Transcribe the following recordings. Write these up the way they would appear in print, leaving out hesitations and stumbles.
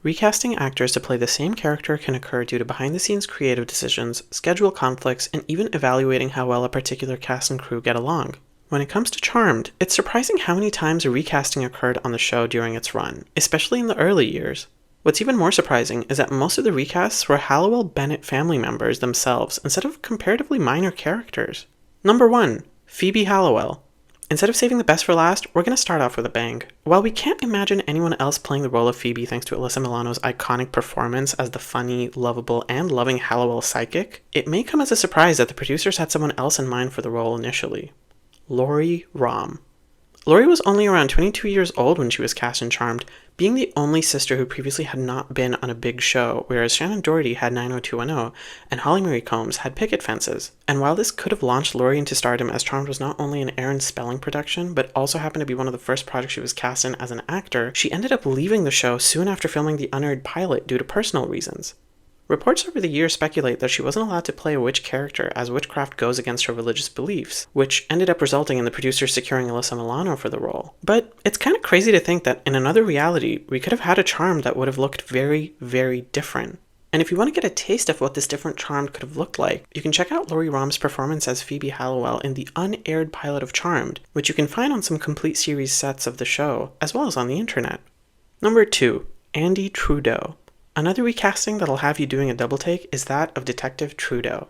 Recasting actors to play the same character can occur due to behind-the-scenes creative decisions, schedule conflicts, and even evaluating how well a particular cast and crew get along. When it comes to Charmed, it's surprising how many times a recasting occurred on the show during its run, especially in the early years. What's even more surprising is that most of the recasts were Halliwell-Bennett family members themselves instead of comparatively minor characters. Number 1. Phoebe Halliwell. Instead of saving the best for last, we're going to start off with a bang. While we can't imagine anyone else playing the role of Phoebe thanks to Alyssa Milano's iconic performance as the funny, lovable, and loving Halliwell psychic, it may come as a surprise that the producers had someone else in mind for the role initially. Lori Rahm. Lori was only around 22 years old when she was cast in Charmed, being the only sister who previously had not been on a big show, whereas Shannen Doherty had 90210 and Holly Marie Combs had Picket Fences. And while this could have launched Lori into stardom, as Charmed was not only an Aaron Spelling production, but also happened to be one of the first projects she was cast in as an actor, she ended up leaving the show soon after filming the unaired pilot due to personal reasons. Reports over the years speculate that she wasn't allowed to play a witch character as witchcraft goes against her religious beliefs, which ended up resulting in the producers securing Alyssa Milano for the role. But it's kind of crazy to think that in another reality, we could have had a Charmed that would have looked very, very different. And if you want to get a taste of what this different Charmed could have looked like, you can check out Lori Rahm's performance as Phoebe Hallowell in the unaired pilot of Charmed, which you can find on some complete series sets of the show, as well as on the internet. Number 2. Andy Trudeau. Another recasting that'll have you doing a double take is that of Detective Trudeau.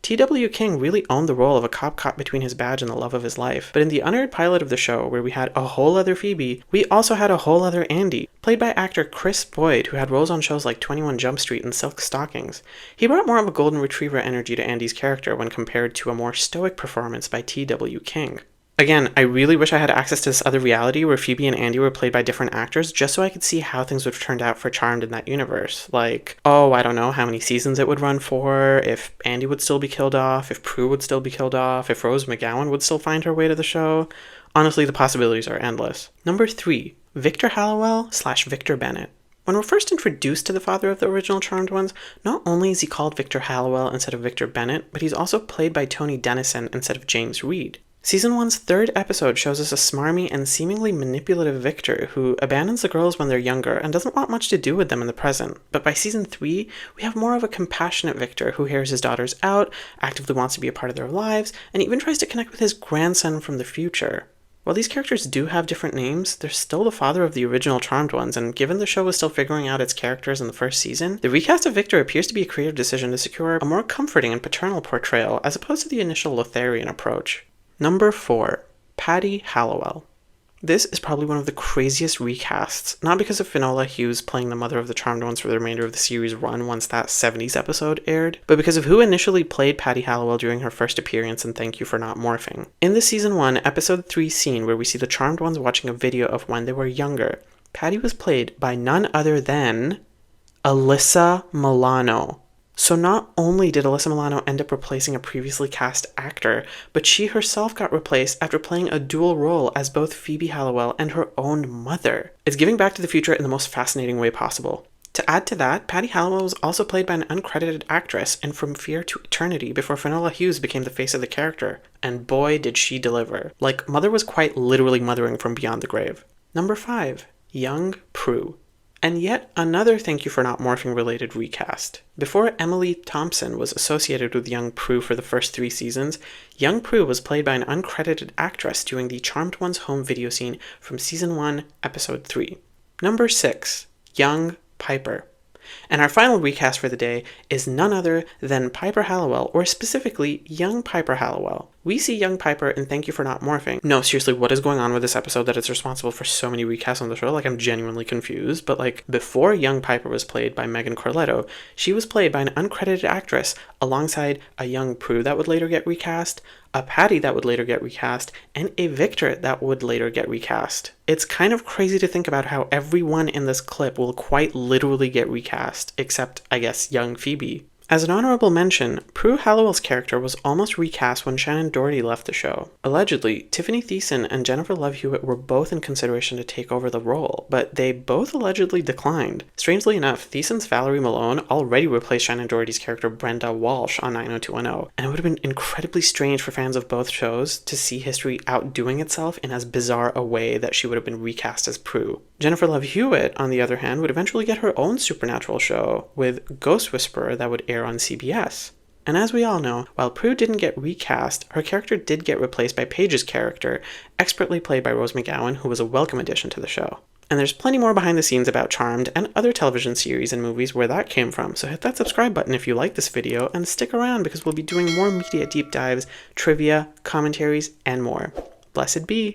T.W. King really owned the role of a cop caught between his badge and the love of his life, but in the unaired pilot of the show, where we had a whole other Phoebe, we also had a whole other Andy, played by actor Chris Boyd, who had roles on shows like 21 Jump Street and Silk Stockings. He brought more of a golden retriever energy to Andy's character when compared to a more stoic performance by T.W. King. Again, I really wish I had access to this other reality where Phoebe and Andy were played by different actors just so I could see how things would have turned out for Charmed in that universe. Like, I don't know how many seasons it would run for, if Andy would still be killed off, if Prue would still be killed off, if Rose McGowan would still find her way to the show. Honestly, the possibilities are endless. Number 3. Victor Halliwell / Victor Bennett. When we're first introduced to the father of the original Charmed ones, not only is he called Victor Halliwell instead of Victor Bennett, but he's also played by Tony Dennison instead of James Reed. Season 1's third episode shows us a smarmy and seemingly manipulative Victor who abandons the girls when they're younger and doesn't want much to do with them in the present. But by season 3, we have more of a compassionate Victor who hears his daughters out, actively wants to be a part of their lives, and even tries to connect with his grandson from the future. While these characters do have different names, they're still the father of the original Charmed ones, and given the show was still figuring out its characters in the first season, the recast of Victor appears to be a creative decision to secure a more comforting and paternal portrayal as opposed to the initial Lotharian approach. Number 4. Patty Halliwell. This is probably one of the craziest recasts, not because of Finola Hughes playing the mother of the Charmed ones for the remainder of the series run once that 70s episode aired, but because of who initially played Patty Halliwell during her first appearance in Thank You for Not Morphing. In the season 1, episode 3 scene where we see the Charmed ones watching a video of when they were younger, Patty was played by none other than Alyssa Milano. So not only did Alyssa Milano end up replacing a previously cast actor, but she herself got replaced after playing a dual role as both Phoebe Hallowell and her own mother. It's giving Back to the Future in the most fascinating way possible. To add to that, Patty Halliwell was also played by an uncredited actress in From Fear to Eternity before Finola Hughes became the face of the character, and boy did she deliver. Like, Mother was quite literally mothering from beyond the grave. Number 5. Young Prue. And yet another Thank You for Not Morphing related recast. Before Emily Thompson was associated with young Prue for the first 3 seasons, young Prue was played by an uncredited actress during the Charmed One's home video scene from season 1, episode 3. Number 6. Young Piper. And our final recast for the day is none other than Piper Halliwell, or specifically young Piper Halliwell. We see young Piper in Thank You for Not Morphing. No, seriously, what is going on with this episode that it's responsible for so many recasts on the show? Like, I'm genuinely confused. But like, before young Piper was played by Megan Corletto, she was played by an uncredited actress alongside a young Prue that would later get recast, a Patty that would later get recast, and a Victor that would later get recast. It's kind of crazy to think about how everyone in this clip will quite literally get recast, except, I guess, young Phoebe. As an honorable mention, Prue Halliwell's character was almost recast when Shannen Doherty left the show. Allegedly, Tiffany Thiessen and Jennifer Love Hewitt were both in consideration to take over the role, but they both allegedly declined. Strangely enough, Thiessen's Valerie Malone already replaced Shannen Doherty's character Brenda Walsh on 90210, and it would have been incredibly strange for fans of both shows to see history outdoing itself in as bizarre a way that she would have been recast as Prue. Jennifer Love Hewitt, on the other hand, would eventually get her own supernatural show with Ghost Whisperer that would air on CBS. And as we all know, while Prue didn't get recast, her character did get replaced by Paige's character, expertly played by Rose McGowan, who was a welcome addition to the show. And there's plenty more behind the scenes about Charmed and other television series and movies where that came from, so hit that subscribe button if you like this video, and stick around because we'll be doing more media deep dives, trivia, commentaries, and more. Blessed be!